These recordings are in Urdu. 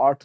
8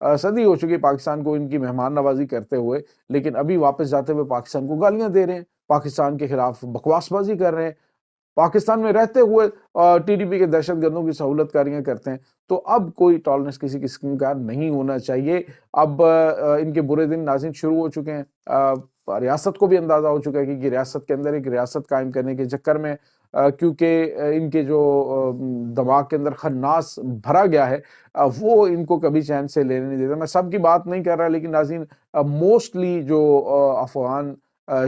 صدی ہو چکی پاکستان کو ان کی مہمان نوازی کرتے ہوئے، لیکن ابھی واپس جاتے ہوئے پاکستان کو گالیاں دے رہے ہیں، پاکستان کے خلاف بکواس بازی کر رہے ہیں، پاکستان میں رہتے ہوئے ٹی ڈی پی کے دہشت گردوں کی سہولت کاریاں کرتے ہیں۔ تو اب کوئی ٹالرنس کسی قسم کا نہیں ہونا چاہیے۔ اب ان کے برے دن ناظرین شروع ہو چکے ہیں۔ ریاست کو بھی اندازہ ہو چکا ہے کہ ریاست کے اندر ایک ریاست قائم کرنے کے چکر میں کیونکہ ان کے جو دماغ کے اندر خناس بھرا گیا ہے، وہ ان کو کبھی چین سے لینے نہیں دیتا۔ میں سب کی بات نہیں کر رہا، لیکن ناظرین موسٹلی جو افغان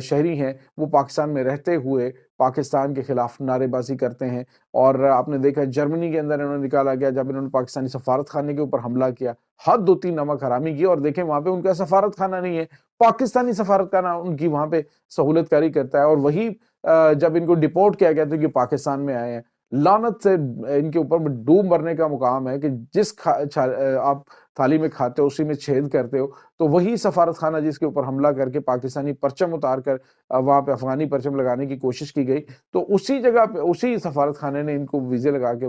شہری ہیں وہ پاکستان میں رہتے ہوئے پاکستان کے خلاف نعرے بازی کرتے ہیں۔ اور آپ نے دیکھا جرمنی کے اندر انہوں نے نکالا گیا جب انہوں نے پاکستانی سفارت خانے کے اوپر حملہ کیا، حد ہوتی نمک حرامی کی، اور دیکھیں وہاں پہ ان کا سفارت خانہ نہیں ہے، پاکستانی سفارت خانہ ان کی وہاں پہ سہولت کاری کرتا ہے۔ اور وہی جب ان کو ڈپورٹ کیا گیا تو یہ پاکستان میں آئے ہیں، لعنت سے ان کے اوپر ڈوب مرنے کا مقام ہے کہ جس آپ تھالی میں کھاتے ہو اسی میں چھید کرتے ہو۔ تو وہی سفارت خانہ جس کے اوپر حملہ کر کے پاکستانی پرچم اتار کر وہاں پہ افغانی پرچم لگانے کی کوشش کی گئی، تو اسی جگہ پہ اسی سفارت خانے نے ان کو ویزے لگا کے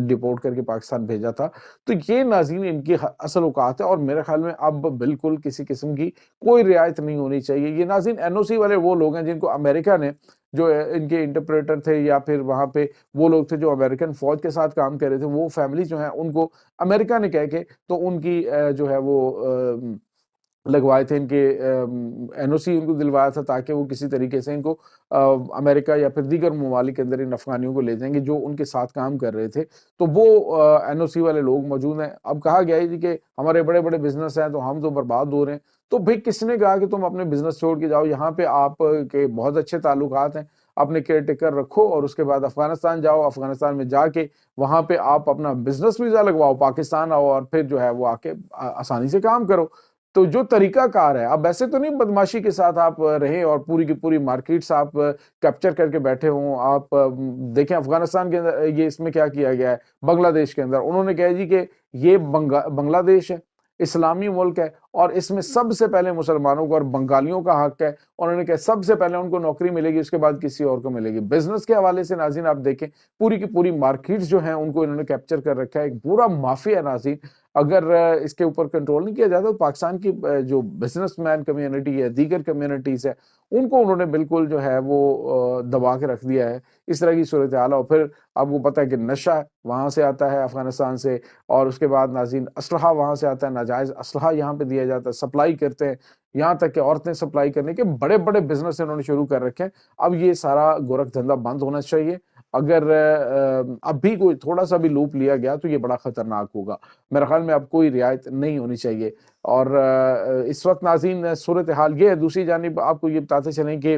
ڈپورٹ کر کے پاکستان بھیجا تھا۔ تو یہ ناظرین ان کی اصل اوقات ہے، اور میرے خیال میں اب بالکل کسی قسم کی کوئی رعایت نہیں ہونی چاہیے۔ یہ ناظرین این او سی والے وہ لوگ ہیں جن کو امریکہ نے، جو ان کے انٹرپریٹر تھے یا پھر وہاں پہ وہ لوگ تھے جو امریکن فوج کے ساتھ کام کر رہے تھے، وہ فیملی جو ہیں ان کو امریکہ نے کہہ کے تو ان کی جو ہے وہ لگوائے تھے، ان کے این او سی ان کو دلوایا تھا تاکہ وہ کسی طریقے سے ان کو امریکہ یا پھر دیگر ممالک کے اندر ان افغانیوں کو لے جائیں گے جو ان کے ساتھ کام کر رہے تھے۔ تو وہ این او سی والے لوگ موجود ہیں۔ اب کہا گیا ہے جی کہ ہمارے بڑے بڑے بزنس ہیں تو ہم تو برباد ہو رہے ہیں۔ تو بھئی کس نے کہا کہ تم اپنے بزنس چھوڑ کے جاؤ؟ یہاں پہ آپ کے بہت اچھے تعلقات ہیں، اپنے کیئر ٹیکر رکھو اور اس کے بعد افغانستان جاؤ، افغانستان میں جا کے وہاں پہ آپ اپنا بزنس ویزا لگواؤ، پاکستان آؤ اور پھر جو ہے وہ آ کے آسانی سے کام کرو۔ تو جو طریقہ کار ہے، اب ایسے تو نہیں بدماشی کے ساتھ آپ رہیں اور پوری کی پوری مارکیٹس آپ کیپچر کر کے بیٹھے ہوں۔ آپ دیکھیں افغانستان کے اندر یہ اس میں کیا کیا گیا ہے، بنگلہ دیش کے اندر انہوں نے کہا جی کہ یہ بنگلہ دیش ہے، اسلامی ملک ہے، اور اس میں سب سے پہلے مسلمانوں کو اور بنگالیوں کا حق ہے۔ انہوں نے کہا سب سے پہلے ان کو نوکری ملے گی، اس کے بعد کسی اور کو ملے گی۔ بزنس کے حوالے سے ناظرین آپ دیکھیں پوری کی پوری مارکیٹس جو ہیں ان کو انہوں نے کیپچر کر رکھا ہے، ایک پورا مافیا ہے ناظرین۔ اگر اس کے اوپر کنٹرول نہیں کیا جاتا تو پاکستان کی جو بزنس مین کمیونٹی ہے، دیگر کمیونٹیز ہے، ان کو انہوں نے بالکل جو ہے وہ دبا کے رکھ دیا ہے۔ اس طرح کی صورتحال ہو، پھر آپ کو پتہ ہے کہ نشہ وہاں سے آتا ہے افغانستان سے، اور اس کے بعد ناظرین اسلحہ وہاں سے آتا ہے، ناجائز اسلحہ یہاں پہ دیا جاتا ہے، سپلائی کرتے ہیں، یہاں تک کہ عورتیں سپلائی کرنے کے بڑے بڑے بزنس انہوں نے شروع کر رکھے ہیں۔ اب یہ سارا گورکھ دھندا بند ہونا چاہیے۔ اگر اب بھی کوئی تھوڑا سا بھی لوپ لیا گیا تو یہ بڑا خطرناک ہوگا۔ میرے خیال میں اب کوئی رعایت نہیں ہونی چاہیے۔ اور اس وقت ناظرین صورتحال یہ ہے، دوسری جانب آپ کو یہ بتاتے چلیں کہ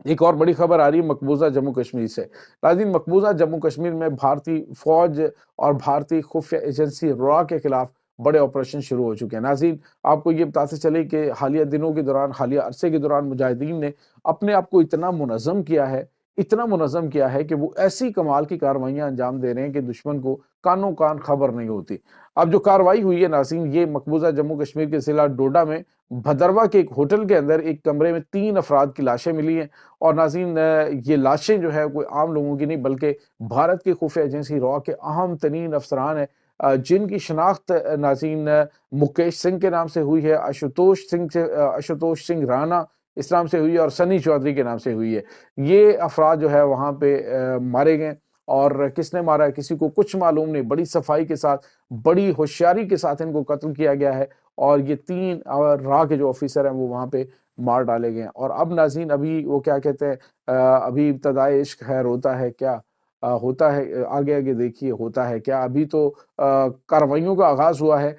ایک اور بڑی خبر آ رہی ہے مقبوضہ جموں کشمیر سے۔ ناظرین مقبوضہ جموں کشمیر میں بھارتی فوج اور بھارتی خفیہ ایجنسی را کے خلاف بڑے آپریشن شروع ہو چکے ہیں۔ ناظرین آپ کو یہ بتاتے چلے کہ حالیہ دنوں کے دوران، حالیہ عرصے کے دوران مجاہدین نے اپنے آپ کو اتنا منظم کیا ہے کہ وہ ایسی کمال کی کارروائیاں انجام دے رہے ہیں کہ دشمن کو کانوں کان خبر نہیں ہوتی۔ اب جو کارروائی ہوئی ہے ناظرین، یہ مقبوضہ جموں کشمیر کے ضلع ڈوڈا میں بھدروا کے ایک ہوٹل کے اندر ایک کمرے میں 3 افراد کی لاشیں ملی ہیں۔ اور ناظرین یہ لاشیں جو ہے کوئی عام لوگوں کی نہیں بلکہ بھارت کی خفیہ ایجنسی را کے اہم ترین افسران ہیں، جن کی شناخت ناظرین مکیش سنگھ کے نام سے ہوئی ہے، اشوتوش سنگھ رانا اس نام سے ہوئی ہے، اور سنی چودھری کے نام سے ہوئی ہے۔ یہ افراد جو ہے وہاں پہ مارے گئے، اور کس نے مارا ہے کسی کو کچھ معلوم نہیں۔ بڑی صفائی کے ساتھ، بڑی ہوشیاری کے ساتھ ان کو قتل کیا گیا ہے، اور یہ 3 را کے جو آفیسر ہیں وہ وہاں پہ مار ڈالے گئے ہیں۔ اور اب ناظرین ابھی وہ کیا کہتے ہیں، ابھی ابتدائے عشق خیر ہوتا ہے کیا، ہوتا ہے آگے آگے دیکھیے ہوتا ہے کیا۔ ابھی تو کارروائیوں کا آغاز ہوا ہے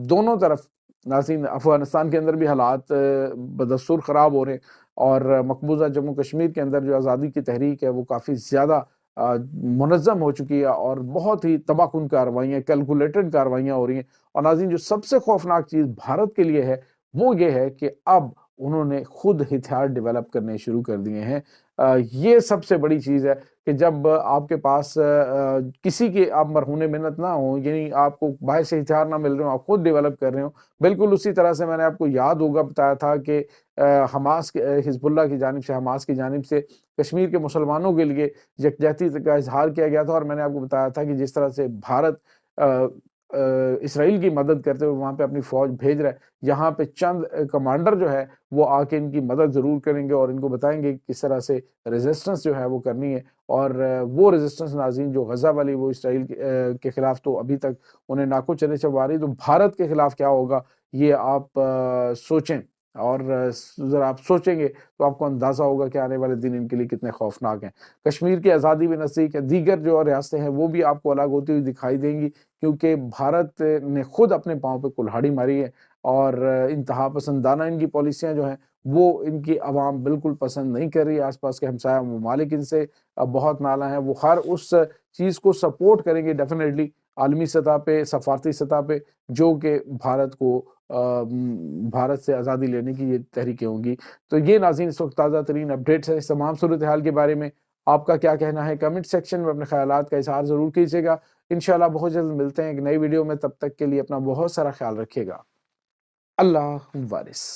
دونوں طرف۔ ناظرین افغانستان کے اندر بھی حالات بدستور خراب ہو رہے ہیں، اور مقبوضہ جموں کشمیر کے اندر جو آزادی کی تحریک ہے وہ کافی زیادہ منظم ہو چکی ہے، اور بہت ہی تباہ کن کارروائیاں، کیلکولیٹڈ کارروائیاں ہو رہی ہیں۔ اور ناظرین جو سب سے خوفناک چیز بھارت کے لیے ہے وہ یہ ہے کہ اب انہوں نے خود ہتھیار ڈیولپ کرنے شروع کر دیے ہیں۔ یہ سب سے بڑی چیز ہے کہ جب آپ کے پاس کسی کے آپ مرہون منت نہ ہوں، یعنی آپ کو باہر سے ہتھیار نہ مل رہے ہوں، آپ خود ڈیولپ کر رہے ہوں۔ بالکل اسی طرح سے میں نے آپ کو یاد ہوگا بتایا تھا کہ حماس حزب اللہ کی جانب سے، حماس کی جانب سے کشمیر کے مسلمانوں کے لیے یکجہتی کا اظہار کیا گیا تھا، اور میں نے آپ کو بتایا تھا کہ جس طرح سے بھارت اسرائیل کی مدد کرتے ہوئے وہاں پہ اپنی فوج بھیج رہا ہے، یہاں پہ چند کمانڈر جو ہے وہ آ کے ان کی مدد ضرور کریں گے اور ان کو بتائیں گے کس طرح سے ریزسٹنس جو ہے وہ کرنی ہے، اور وہ ریزسٹنس ناظرین جو غزہ والی وہ اسرائیل کے خلاف تو ابھی تک انہیں ناکو چلے چلوا رہی، تو بھارت کے خلاف کیا ہوگا یہ آپ سوچیں، اور ذرا آپ سوچیں گے تو آپ کو اندازہ ہوگا کہ آنے والے دن ان کے لیے کتنے خوفناک ہیں۔ کشمیر کی آزادی بھی نزدیک ہے، دیگر جو ریاستیں ہیں وہ بھی آپ کو الگ ہوتی ہوئی دکھائی دیں گی، کیونکہ بھارت نے خود اپنے پاؤں پہ کلہاڑی ماری ہے، اور انتہا پسندانہ ان کی پالیسیاں جو ہیں وہ ان کی عوام بالکل پسند نہیں کر رہی۔ آس پاس کے ہمسایہ ممالک ان سے بہت نالاں ہیں، وہ ہر اس چیز کو سپورٹ کریں گے ڈیفینیٹلی عالمی سطح پہ، سفارتی سطح پہ، جو کہ بھارت سے آزادی لینے کی یہ تحریکیں ہوں گی۔ تو یہ ناظرین اس وقت تازہ ترین اپڈیٹس ہیں اس تمام صورتحال کے بارے میں۔ آپ کا کیا کہنا ہے؟ کمنٹ سیکشن میں اپنے خیالات کا اظہار ضرور کیجیے گا۔ انشاءاللہ بہت جلد ملتے ہیں ایک نئی ویڈیو میں، تب تک کے لیے اپنا بہت سارا خیال رکھیے گا۔ اللہ وارث۔